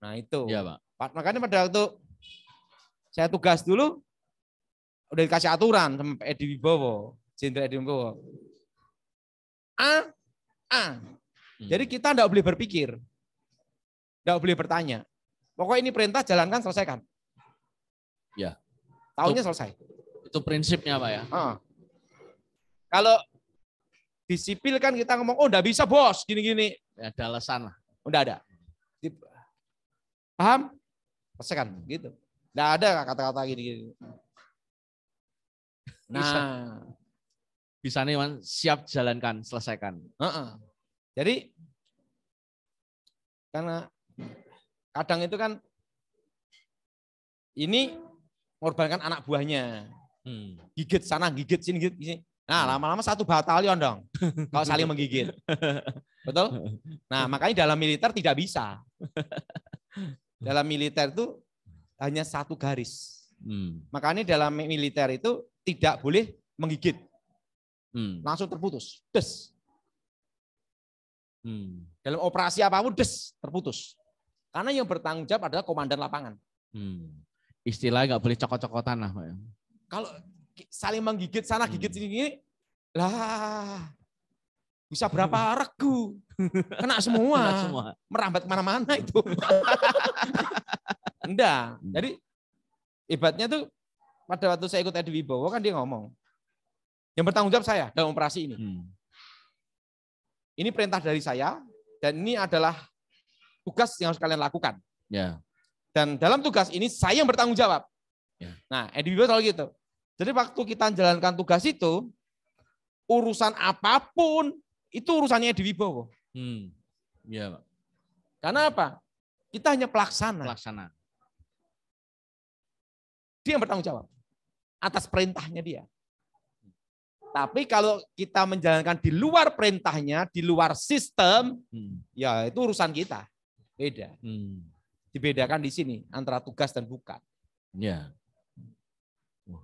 Nah itu. Ya, Pak. Makanya pada waktu saya tugas dulu, udah dikasih aturan sama Edi Wibowo. Jenderal Edi Wibowo. A. Jadi kita enggak boleh berpikir. Enggak boleh bertanya. Pokoknya ini perintah, jalankan, selesaikan. Ya. Tahunnya selesai. Itu prinsipnya, Pak ya. Kalau di sipil kan kita ngomong, oh enggak bisa bos, gini-gini. Ya, ada alasan lah. Udah ada. Paham? Selesaikan, gitu. Enggak ada kata-kata gini-gini. Nah. Bisa nih, Man, siap jalankan, selesaikan. Jadi, karena kadang itu kan, ini mengorbankan anak buahnya. Gigit sana, gigit sini, gigit sini. Nah, lama-lama satu batalion dong. Kalau saling menggigit. Betul? Nah, makanya dalam militer tidak bisa. Dalam militer itu hanya satu garis. Makanya dalam militer itu tidak boleh menggigit. langsung terputus. Des. Dalam operasi apapun terputus. Karena yang bertanggung jawab adalah komandan lapangan. Istilahnya nggak boleh cokot-cokotan lah, Pak. Kalau saling menggigit sana gigit sini, lah bisa berapa regu, kena semua, merambat kemana-mana itu. Enggak. Jadi hebatnya tuh pada waktu saya ikut Edi Wibowo kan dia ngomong, yang bertanggung jawab saya dalam operasi ini. Ini perintah dari saya dan ini adalah tugas yang harus kalian lakukan. Ya. Dan dalam tugas ini saya yang bertanggung jawab. Ya. Nah, Edi Wibowo selalu gitu. Jadi waktu kita menjalankan tugas itu, urusan apapun itu urusannya Edi Wibowo. Ya, Pak. Karena apa? Kita hanya pelaksana. Dia yang bertanggung jawab atas perintahnya dia. Tapi kalau kita menjalankan di luar perintahnya, di luar sistem, ya itu urusan kita. Beda. Dibedakan di sini antara tugas dan bukan. Ya.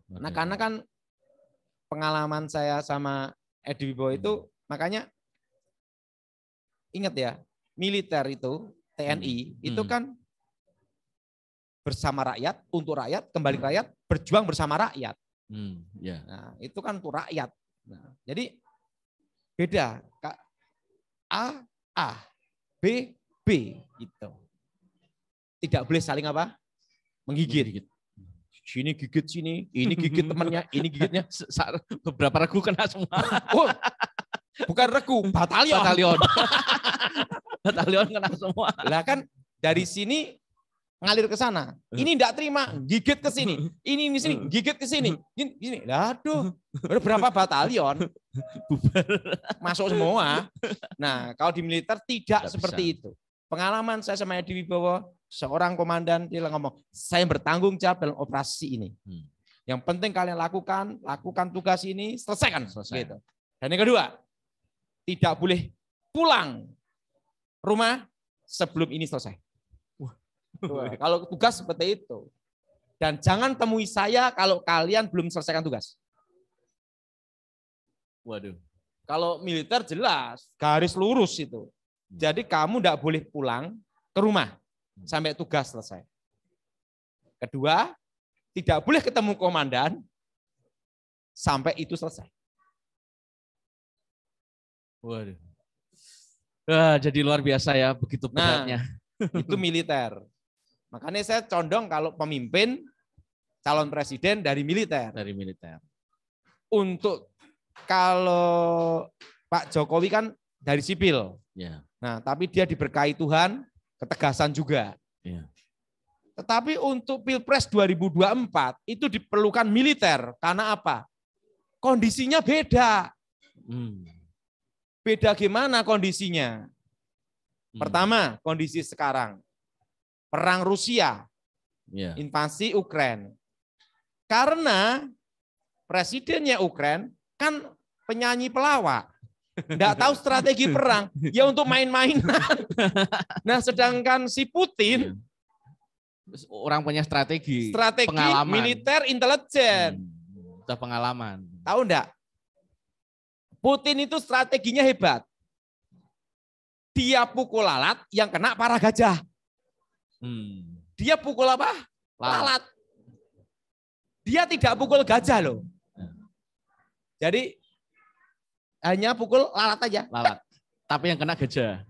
Nah, karena kan pengalaman saya sama Edi Wibowo itu, makanya ingat ya, militer itu, TNI, itu kan bersama rakyat, untuk rakyat, kembali ke rakyat, berjuang bersama rakyat. Nah, itu kan untuk rakyat. Nah, jadi beda. A, B, gitu. Tidak boleh saling apa? Menggigit. Sini gigit sini, ini gigit temannya, ini gigitnya. Beberapa regu kena semua. Oh, bukan regu, batalion. Batalion kena semua. Lah kan dari sini ngalir ke sana. Ini enggak terima, gigit ke sini. Ini sini, gigit ke sini. Ini. Aduh, berapa batalion? Masuk semua. Nah, kalau di militer tidak seperti itu. Pengalaman saya sama Edi Wibowo, seorang komandan, dia ngomong, saya bertanggung jawab dalam operasi ini. Yang penting kalian lakukan tugas ini, selesaikan. Gitu. Dan yang kedua, tidak boleh pulang rumah sebelum ini selesai. Kalau tugas seperti itu. Dan jangan temui saya kalau kalian belum selesaikan tugas. Waduh. Kalau militer jelas, garis lurus itu. Jadi kamu tidak boleh pulang ke rumah sampai tugas selesai. Kedua, tidak boleh ketemu komandan sampai itu selesai. Waduh. Jadi luar biasa ya, begitu beratnya. Nah, itu militer. Makanya saya condong kalau pemimpin calon presiden dari militer. Untuk kalau Pak Jokowi kan dari sipil. Ya. Nah, tapi dia diberkahi Tuhan, ketegasan juga. Ya. Tetapi untuk Pilpres 2024 itu diperlukan militer. Karena apa? Kondisinya beda. Beda gimana kondisinya? Pertama, kondisi sekarang. Perang Rusia, invasi Ukraina. Karena presidennya Ukraina kan penyanyi pelawak. Nggak tahu strategi perang, ya untuk main-mainan. Nah, sedangkan si Putin orang punya strategi pengalaman. Militer intelijen. Sudah pengalaman. Tahu enggak? Putin itu strateginya hebat. Dia pukul lalat yang kena para gajah. Dia pukul apa? Lalat. Dia tidak pukul gajah loh. Jadi hanya pukul lalat aja. Lalat. Tapi yang kena gajah.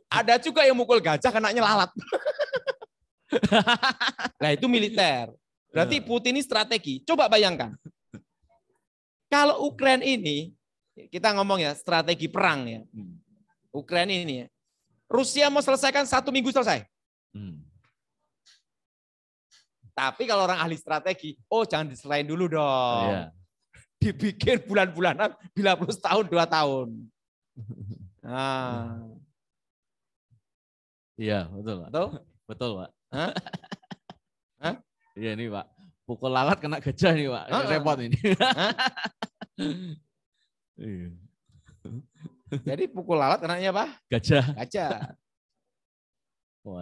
Ada juga yang mukul gajah kenanya lalat. Nah itu militer. Berarti Putin ini strategi. Coba bayangkan. Kalau Ukraina ini, kita ngomong ya strategi perang ya. Ukraina ini ya. Rusia mau selesaikan 1 minggu selesai. Tapi kalau orang ahli strategi, oh jangan diselain dulu dong. Iya. Dibikin bulan-bulanan, bila plus tahun 2 tahun. Nah. Iya, betul, Pak. Betul, Pak. Hah? Iya nih, Pak. Pukul lalat kena gajah nih, Pak. Repot ini. Jadi pukul lalat kenanya apa? Gajah.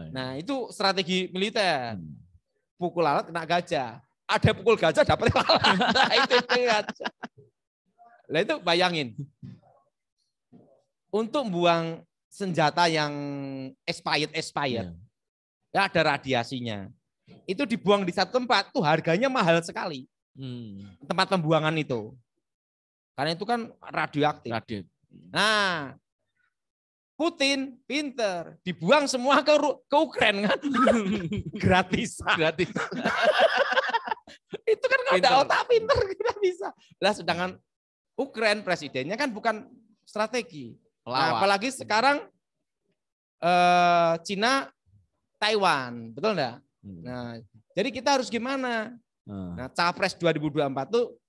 Nah, itu strategi militer. Pukul lalat kena gajah. ada pukul gajah dapat lalat. Nah, itu gajah. Lah itu bayangin. Untuk buang senjata yang expired, ya ada radiasinya. Itu dibuang di satu tempat, tuh harganya mahal sekali. Tempat pembuangan itu. Karena itu kan radioaktif. Nah, Putin pinter, dibuang semua ke Ukraina kan. Gratis. Itu kan nggak ada otak pinter, kita bisa. Lah sedangkan Ukraina presidennya kan bukan strategi. Nah, apalagi sekarang Cina, Taiwan, betul enggak? Nah, jadi kita harus gimana? Nah, Capres 2024 tuh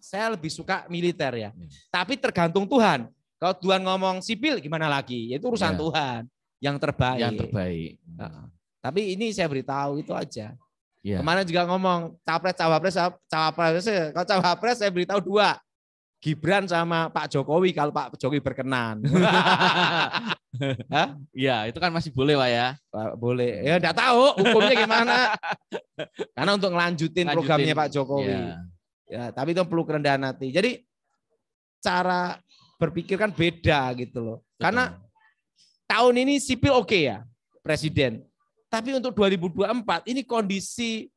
saya lebih suka militer ya. Tapi tergantung Tuhan. Kalau Tuhan ngomong sipil gimana lagi? Itu urusan Tuhan yang terbaik. Nah, tapi ini saya beritahu itu aja. Kemarin juga ngomong Capres, Cawapres. Kalau Cawapres saya beritahu 2. Gibran sama Pak Jokowi kalau Pak Jokowi berkenan. Iya, itu kan masih boleh Pak ya. Boleh. Ya enggak tahu hukumnya gimana. Karena untuk ngelanjutin programnya Pak Jokowi. Ya, tapi itu perlu kerendahan hati. Jadi cara berpikir kan beda gitu loh. Karena tahun ini sipil oke ya, Presiden. Tapi untuk 2024 ini kondisi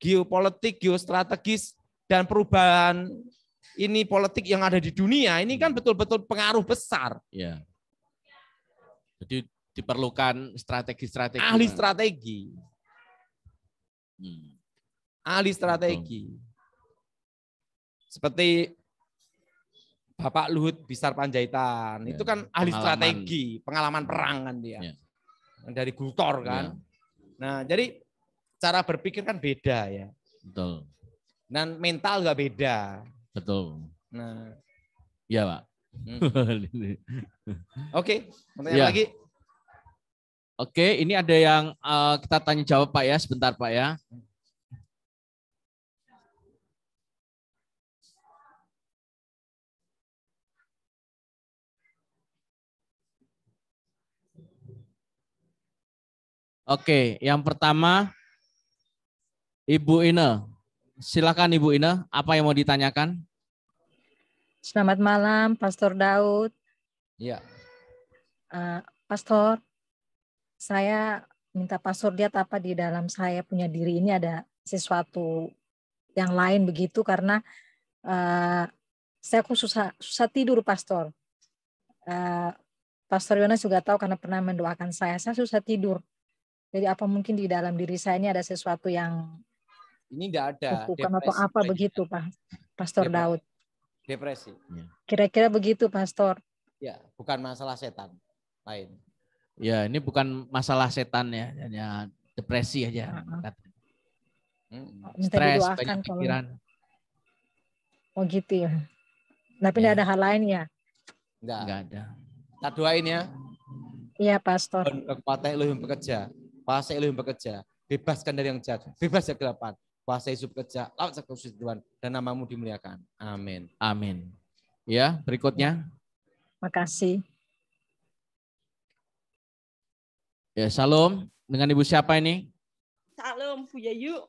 geopolitik, geostrategis dan perubahan ini politik yang ada di dunia ini kan betul-betul pengaruh besar. Ya. Jadi diperlukan strategi-strategi. Ahli strategi. Ahli strategi. Seperti Bapak Luhut Binsar Panjaitan, itu kan ahli strategi, pengalaman perang kan dia. Dari Gultor kan. Nah, jadi cara berpikir kan beda ya. Betul. Dan mental juga beda. Betul. Nah, iya Pak. Oke, pertanyaan lagi. Oke, ini ada yang kita tanya jawab Pak ya, sebentar Pak ya. Oke, yang pertama Ibu Ine. Silakan Ibu Ine, apa yang mau ditanyakan? Selamat malam, Pastor Daud. Iya. Pastor, saya minta Pastor lihat apa di dalam saya punya diri ini ada sesuatu yang lain begitu karena saya kok susah tidur, Pastor. Pastor Yonas juga tahu karena pernah mendoakan saya susah tidur. Jadi apa mungkin di dalam diri saya ini ada sesuatu yang ini enggak ada bukan atau apa begitu, Pak Pastor Daud? Depresi. Kira-kira begitu, Pastor. Ya, bukan masalah setan lain. Ya, ini bukan masalah setan ya, hanya depresi aja. Stres, banyak pikiran. Oh gitu ya. Tapi tidak ada hal lain ya? Enggak ada. Kita doain ya. Iya, Pastor. Kekuatan Elohim bekerja. Kuasa Elohim bekerja. Bebaskan dari yang jahat. Bebas dari kegelapan. Kuasa Yesus bekerja. Lawan sekaligus Tuhan. Dan namamu dimuliakan. Amin. Amin. Ya, berikutnya. Makasih. Ya, salam. Dengan Ibu siapa ini? Salam, Bu Yayu.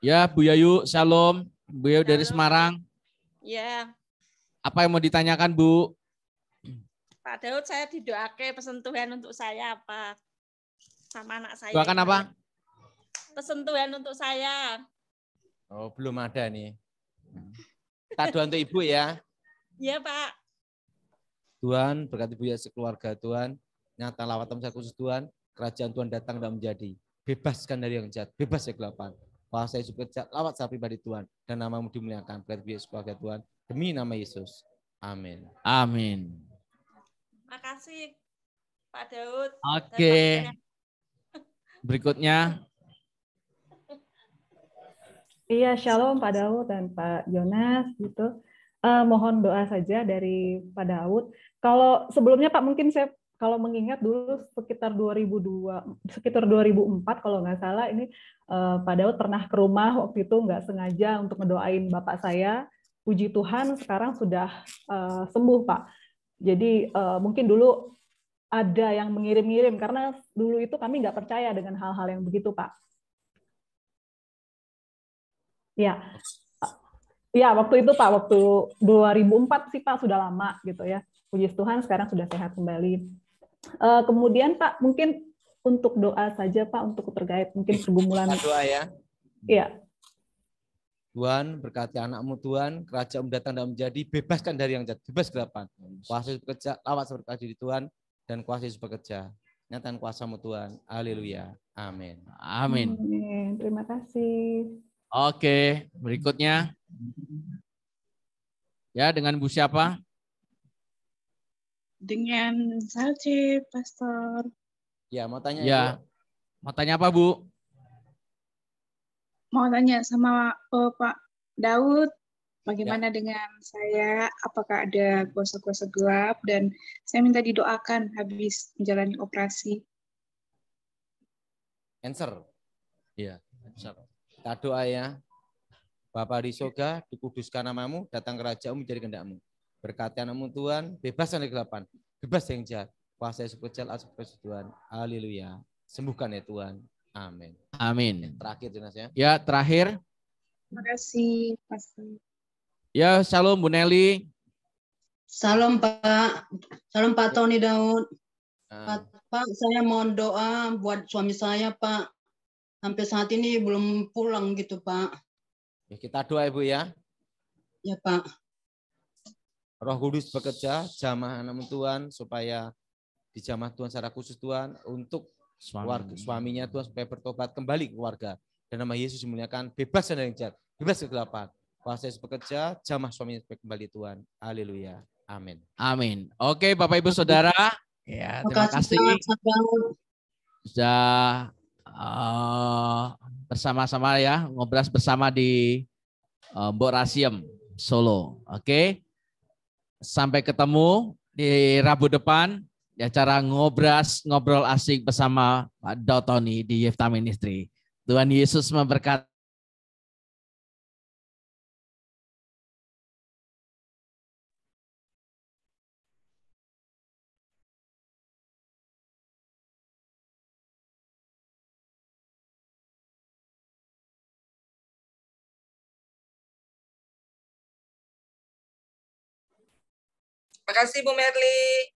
Ya, Bu Yayu, salam. Bu Yayu dari Semarang. Ya. Apa yang mau ditanyakan, Bu? Pak Daud, saya didoakan pesan Tuhan untuk saya apa? Sama anak saya. Doakan apa? Pesan Tuhan untuk saya. Oh, belum ada nih. Kita doa untuk Ibu ya. Iya, Pak. Tuhan, berkati Ibu ya sekeluarga Tuhan. Nyata lawatan saya khusus Tuhan. Kerajaan Tuhan datang dan menjadi. Bebaskan dari yang jahat. Bebas dari kegelapan. Kuasa Yesus bekerja. Lawat saya pribadi Tuhan. Dan namamu dimuliakan. Berkati Ibu ya sekeluarga Tuhan. Demi nama Yesus. Amin. Amin. Makasih, Pak Daud. Oke. Berikutnya. Iya, shalom Pak Daud dan Pak Yonas gitu. Mohon doa saja dari Pak Daud. Kalau sebelumnya Pak mungkin saya kalau mengingat dulu sekitar 2004 kalau nggak salah ini Pak Daud pernah ke rumah waktu itu nggak sengaja untuk ngedoain bapak saya. Puji Tuhan sekarang sudah sembuh Pak. Jadi mungkin dulu ada yang mengirim-ngirim karena dulu itu kami nggak percaya dengan hal-hal yang begitu Pak. Ya, ya waktu itu Pak, waktu 2004 sih Pak, sudah lama gitu ya. Puji Tuhan sekarang sudah sehat kembali. Kemudian Pak, mungkin untuk doa saja Pak, untuk terkait mungkin pergumulan. Kita doa ya. Iya. Tuhan berkati anakmu Tuhan, kerajaan datang dan menjadi, bebaskan dari yang jahat, bebas kegelapan. Kuasa Yesus bekerja, lawat seberkat diri Tuhan, dan kuasa Yesus bekerja. Nyatakan kuasamu Tuhan. Haleluya. Amin. Amin. Terima kasih. Oke, berikutnya. Ya, dengan Bu siapa? Dengan Salce, Pastor. Ya, mau tanya ya. Ibu? Mau tanya apa, Bu? Mau tanya sama Pak Daud, bagaimana dengan saya? Apakah ada kuasa-kuasa gelap? Dan saya minta didoakan habis menjalani operasi. Answer. Iya. Kita doa ya. Bapa di surga, dikuduskan namamu, datang kerajaanmu menjadi kehendakmu. Berkati anakmu Tuhan, bebaskan dari kegelapan, bebas dari yang jahat. Kuasa Yesus kecil, atas Tuhan. Haleluya. Sembuhkan ya Tuhan. Amin. Amin. Terakhir Jonas ya. Ya, terakhir. Terima kasih, Pastor. Ya, shalom Bu Nelly. Salam Pak. Salam Pak Tony Daud. Pak, saya mohon doa buat suami saya Pak. Sampai saat ini belum pulang gitu Pak. Ya, kita doa Ibu ya. Ya Pak. Roh Kudus bekerja, jamah anakmu Tuhan, supaya dijamah Tuhan secara khusus Tuhan, untuk suaminya Tuhan, supaya bertobat kembali ke keluarga. Dan nama Yesus dimuliakan, bebas dari yang jahat, bebas kegelapan. Kuasa Yesus bekerja, jamah suaminya supaya kembali Tuhan. Haleluya. Amin. Amin. Oke, Bapak Ibu Saudara. Ya, terima kasih. Sudah bersama-sama ya, ngobrol bersama di Mbok Rasiem Solo. Oke. Sampai ketemu di Rabu depan di acara ngobrol asik bersama Pak Dotoni di Yefta Ministry. Tuhan Yesus memberkati. Terima kasih Bu Merli.